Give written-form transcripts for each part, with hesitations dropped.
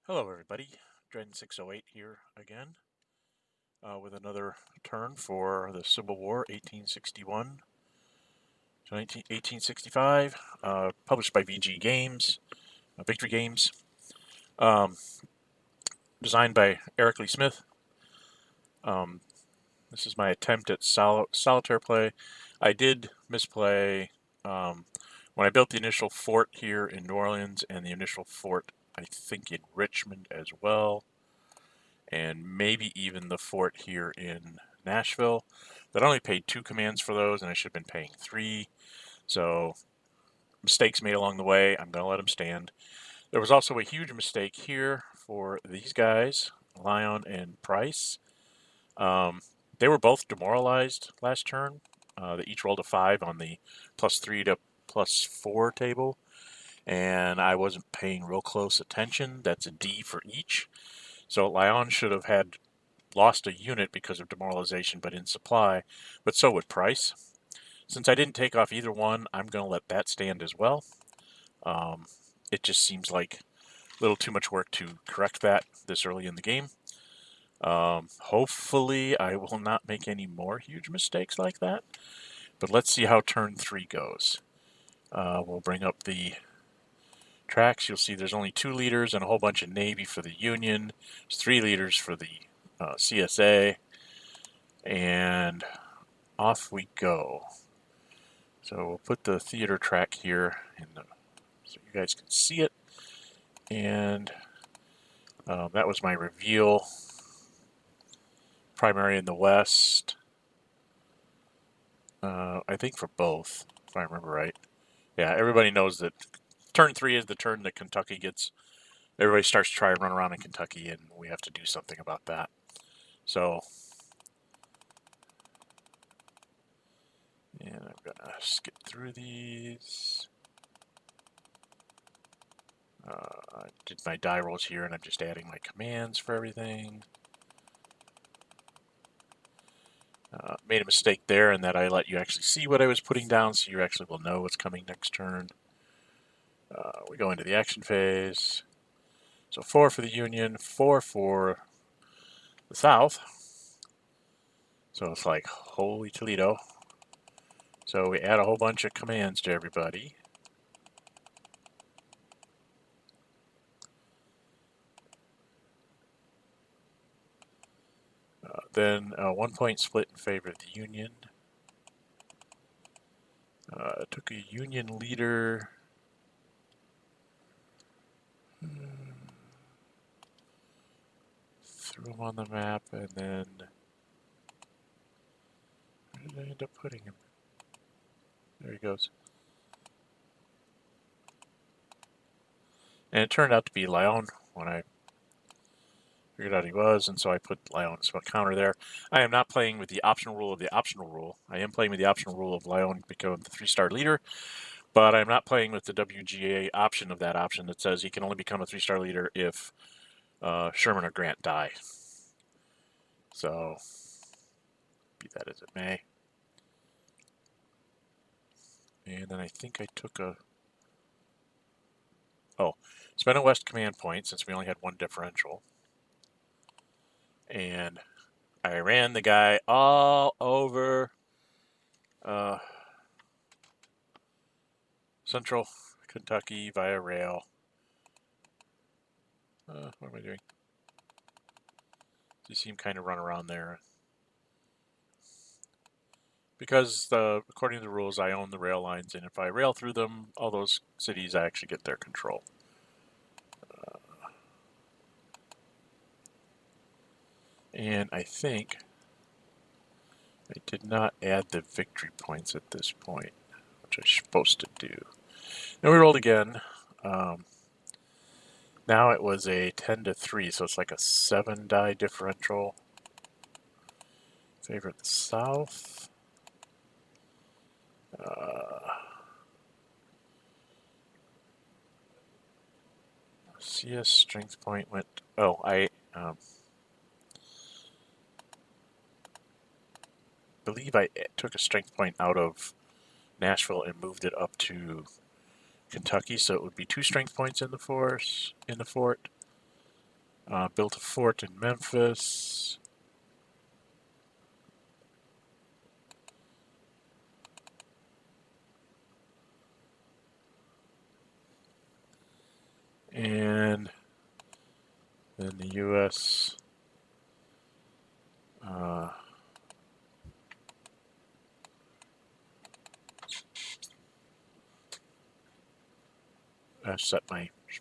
Hello everybody, Dren608 here again with another turn for the Civil War 1861 to 1865, published by VG Games, Victory Games, um, designed by Eric Lee Smith. This is my attempt at solitaire play. I did misplay when I built the initial fort here in New Orleans and the initial fort, I think, in Richmond as well, and maybe even the fort here in Nashville. That I only paid 2 commands for those, and I should have been paying 3. So mistakes made along the way. I'm going to let them stand. There was also a huge mistake here for these guys, Lyon and Price. They were both demoralized last turn. They each rolled a 5 on the +3 to +4 table, and I wasn't paying real close attention. That's a D for each. So Lyon should have had lost a unit because of demoralization, but in supply, but so would Price. Since I didn't take off either one, I'm going to let that stand as well. It just seems like a little too much work to correct that this early in the game. Hopefully I will not make any more huge mistakes like that, but let's see how turn 3 goes. We'll bring up the tracks. You'll see there's only 2 leaders and a whole bunch of Navy for the Union. There's 3 leaders for the CSA, and off we go. So we'll put the theater track here so you guys can see it, and that was my reveal. Primary in the west, I think for both, if I remember right. Yeah, everybody knows that turn 3 is the turn that Kentucky gets. Everybody starts to try and run around in Kentucky, and we have to do something about that. So, and I'm gonna skip through these. I did my die rolls here, and I'm just adding my commands for everything. Made a mistake there in that I let you actually see what I was putting down, so you actually will know what's coming next turn. We go into the action phase. So 4 for the Union, 4 for the South. So it's like, holy Toledo. So we add a whole bunch of commands to everybody. Then 1 point split in favor of the Union. Took a Union leader. Threw him on the map, and then where did I end up putting him? There he goes. And it turned out to be Lyon when I figured out he was, and so I put Lyon's counter there. I am not playing with the optional rule of the optional rule. I am playing with the optional rule of Lyon becoming the 3-star leader, but I'm not playing with the WGA option of that option that says he can only become a 3-star leader if Sherman or Grant die. So, be that as it may. And then I think I took a... Oh, spent a West command point since we only had 1 differential. And I ran the guy all over Central Kentucky via rail. What am I doing? You see him kind of run around there. Because according to the rules, I own the rail lines, and if I rail through them, all those cities, I actually get their control. And I think I did not add the victory points at this point, which I'm supposed to do. Now we rolled again. Now it was a 10 to 3, so it's like a 7 die differential. Favor the South. CS strength point went. Oh, I believe I took a strength point out of Nashville and moved it up to Kentucky, so it would be 2 strength points in the fort. Built a fort in Memphis. And then the U.S.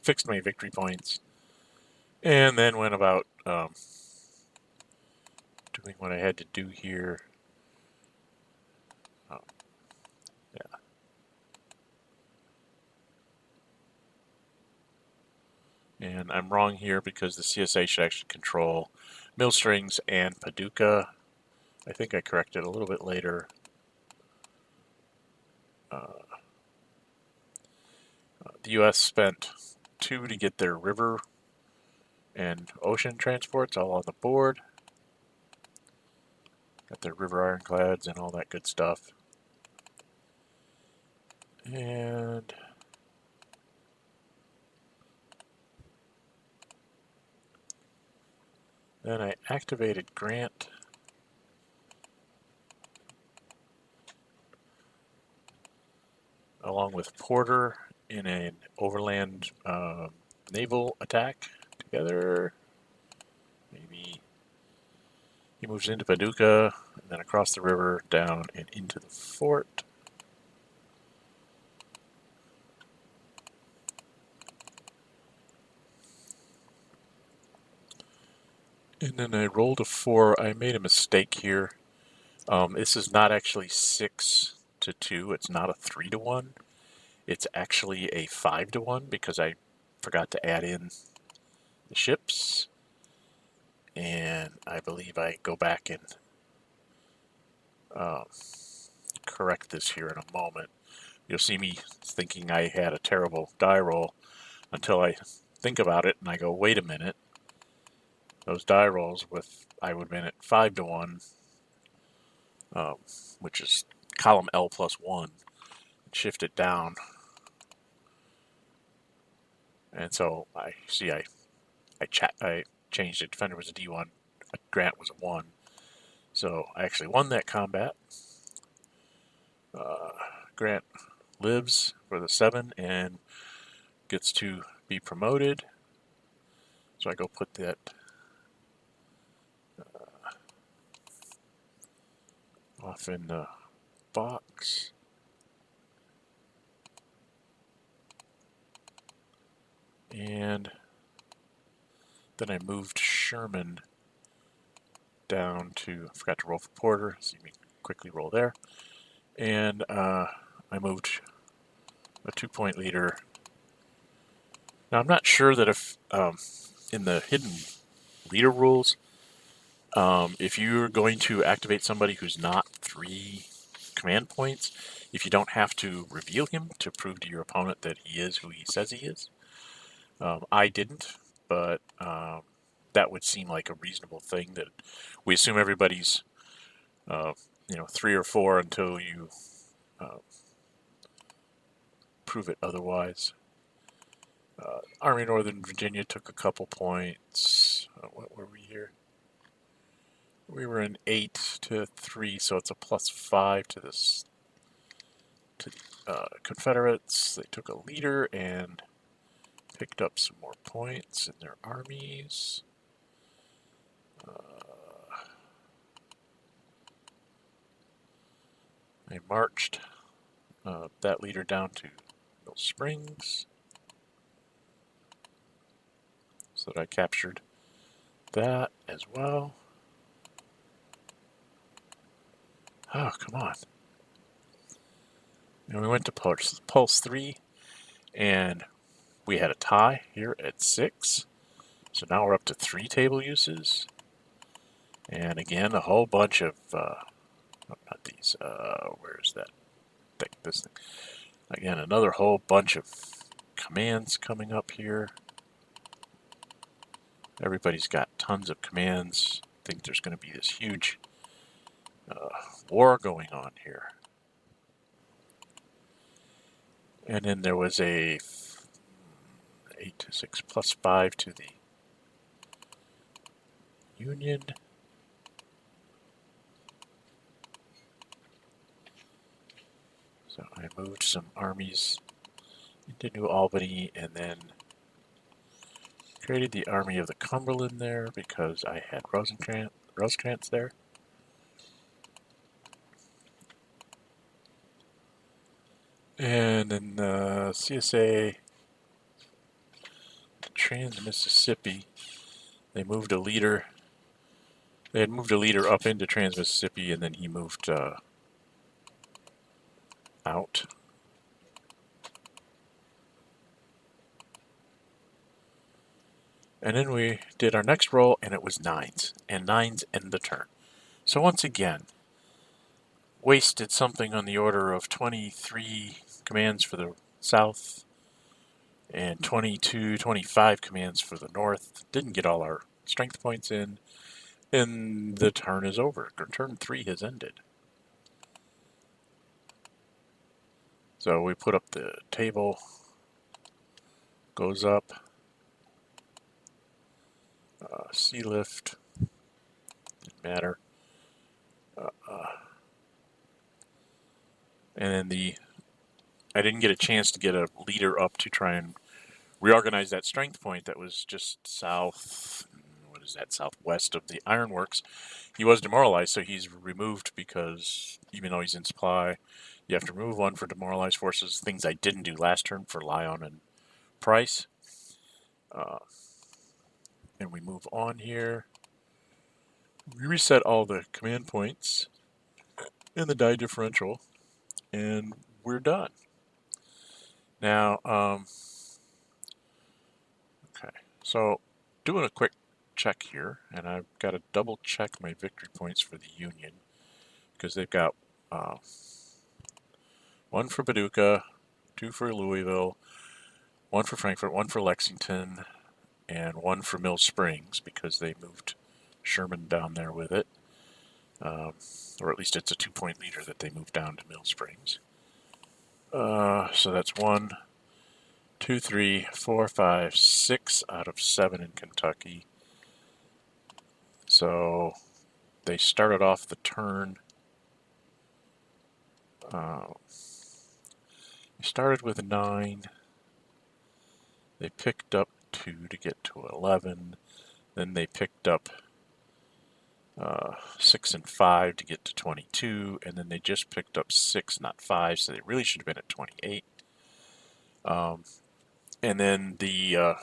Fixed my victory points, and then went about doing what I had to do here. Yeah. And I'm wrong here because the CSA should actually control Mill Strings and Paducah. I think I corrected a little bit later. The U.S. spent 2 to get their river and ocean transports all on the board. Got their river ironclads and all that good stuff. And then I activated Grant. Along with Porter in an overland naval attack together. Maybe he moves into Paducah and then across the river, down and into the fort. And then I rolled a 4. I made a mistake here. This is not actually 6 to 2. It's not a 3 to 1. It's actually a 5 to 1 because I forgot to add in the ships. And I believe I go back and correct this here in a moment. You'll see me thinking I had a terrible die roll until I think about it and I go, wait a minute. Those die rolls I would have been at 5 to 1, which is column L plus 1, shift it down. And so I changed it. Defender was a D1, Grant was a 1. So I actually won that combat. Grant lives for the 7 and gets to be promoted. So I go put that off in the box. And then I moved Sherman down to, I forgot to roll for Porter, see me quickly roll there. And I moved a 2-point leader. Now I'm not sure that if, in the hidden leader rules, if you're going to activate somebody who's not 3 command points, if you don't have to reveal him to prove to your opponent that he is who he says he is. I didn't, but that would seem like a reasonable thing, that we assume everybody's 3 or 4 until you prove it otherwise. Army Northern Virginia took a couple points. What were we here? We were in 8 to 3, so it's a +5 to this to the Confederates. They took a leader and picked up some more points in their armies. They marched that leader down to Mill Springs, so that I captured that as well. Oh, come on. And we went to Pulse 3, and we had a tie here at 6. So now we're up to 3 table uses. And again, a whole bunch of, not these, where's that thing, this thing. Again, another whole bunch of commands coming up here. Everybody's got tons of commands. I think there's going to be this huge war going on here. And then there was a 8 to 6 +5 to the Union. So I moved some armies into New Albany and then created the Army of the Cumberland there because I had Rosecrans there. And then CSA to Trans-Mississippi, they moved a leader. They had moved a leader up into Trans-Mississippi, and then he moved out. And then we did our next roll, and it was 9s. And 9s end the turn. So once again, wasted something on the order of 23 commands for the south and 22, 25 commands for the north. Didn't get all our strength points in, and the turn is over. Turn 3 has ended. So we put up the table, goes up, sea lift, didn't matter. And then I didn't get a chance to get a leader up to try and reorganize that strength point that was just southwest of the ironworks. He was demoralized, so he's removed because even though he's in supply, you have to remove one for demoralized forces, things I didn't do last turn for Lyon and Price. And we move on here. We reset all the command points and the die differential, and we're done. Now, okay, so doing a quick check here, and I've got to double check my victory points for the Union because they've got 1 for Paducah, 2 for Louisville, 1 for Frankfort, 1 for Lexington, and 1 for Mill Springs because they moved Sherman down there with it. Or at least it's a 2-point leader that they moved down to Mill Springs. So that's 1, 2, 3, 4, 5, 6 out of 7 in Kentucky. So they started off the turn. They started with 9. They picked up 2 to get to 11. Then they picked up 6 and 5 to get to 22, and then they just picked up 6, not 5, so they really should have been at 28. And then the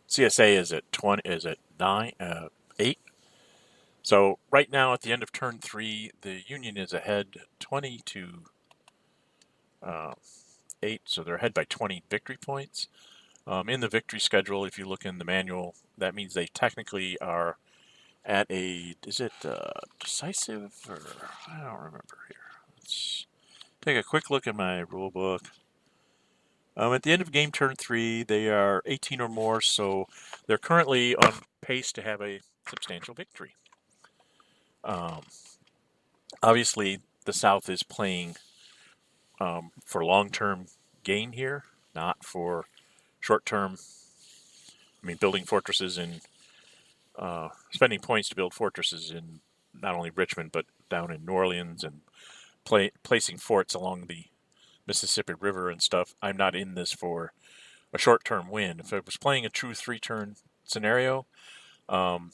CSA is at 8. So right now at the end of turn 3, the Union is ahead 20 to 8, so they're ahead by 20 victory points. In the victory schedule, if you look in the manual, that means they technically are at a, is it decisive, or I don't remember here. Let's take a quick look at my rule book. At the end of game turn 3, they are 18 or more, so they're currently on pace to have a substantial victory. Obviously, the South is playing for long-term gain here, not for short-term. I mean, building fortresses and spending points to build fortresses in not only Richmond but down in New Orleans and placing forts along the Mississippi River and stuff. I'm not in this for a short-term win. If I was playing a true 3-turn scenario, the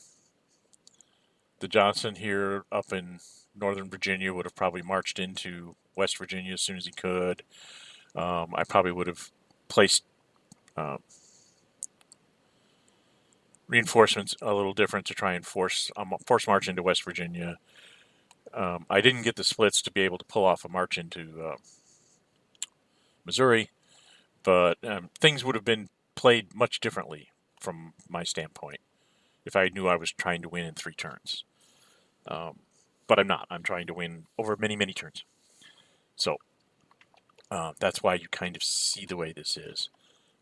Johnson here up in Northern Virginia would have probably marched into West Virginia as soon as he could. I probably would have placed reinforcements a little different to try and force march into West Virginia. I didn't get the splits to be able to pull off a march into Missouri, but things would have been played much differently from my standpoint if I knew I was trying to win in 3 turns. But I'm not. I'm trying to win over many, many turns. So that's why you kind of see the way this is.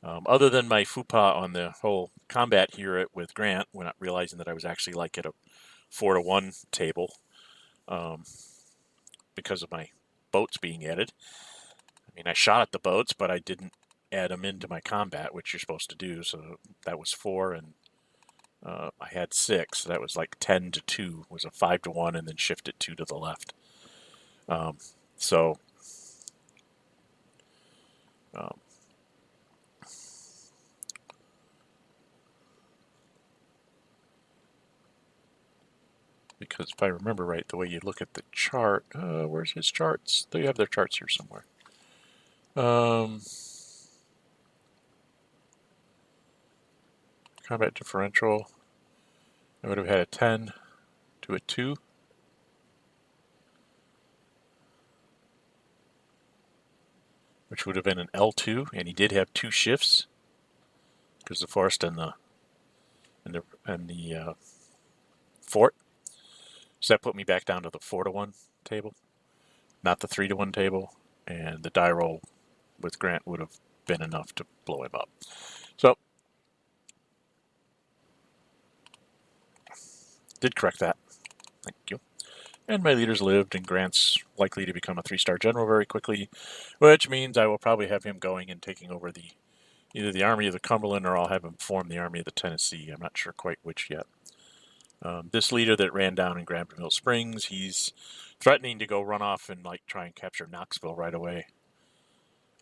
Other than my faux pas on the whole combat here with Grant, when not realizing that I was actually like at a 4-to-1 table because of my boats being added. I mean, I shot at the boats, but I didn't add them into my combat, which you're supposed to do. So that was 4, and I had 6. So that was like 10 to 2 was a 5 to 1, and then shifted 2 to the left. So um, because if I remember right, the way you look at the chart, where's his charts? They have their charts here somewhere. Combat differential, I would have had a 10 to a 2. Which would have been an L2, and he did have 2 shifts because the forest and the fort. So that put me back down to the 4 to 1 table, not the 3 to 1 table, and the die roll with Grant would have been enough to blow him up. So did correct that. Thank you. And my leaders lived, and Grant's likely to become a 3-star general very quickly, which means I will probably have him going and taking over either the Army of the Cumberland, or I'll have him form the Army of the Tennessee. I'm not sure quite which yet. This leader that ran down in Granville Springs, he's threatening to go run off and like try and capture Knoxville right away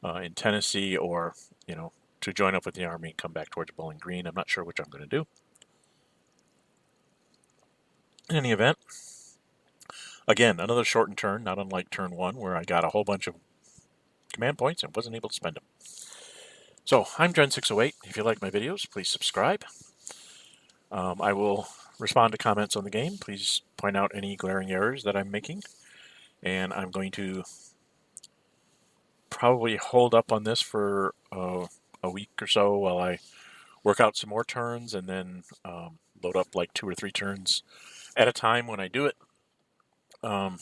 in Tennessee, or to join up with the army and come back towards Bowling Green. I'm not sure which I'm going to do. In any event, again, another shortened turn, not unlike turn 1, where I got a whole bunch of command points and wasn't able to spend them. So I'm Gen608. If you like my videos, please subscribe. I will respond to comments on the game. Please point out any glaring errors that I'm making. And I'm going to probably hold up on this for a week or so while I work out some more turns, and then load up like 2 or 3 turns at a time when I do it, until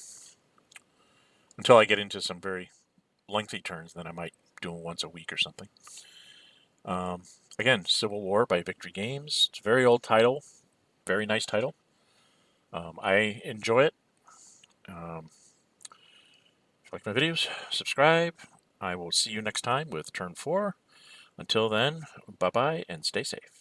I get into some very lengthy turns. Then I might do them once a week or something. Again, Civil War by Victory Games. It's a very old title, very nice title. I enjoy it. If you like my videos, subscribe. I will see you next time with Turn 4. Until then, bye-bye and stay safe.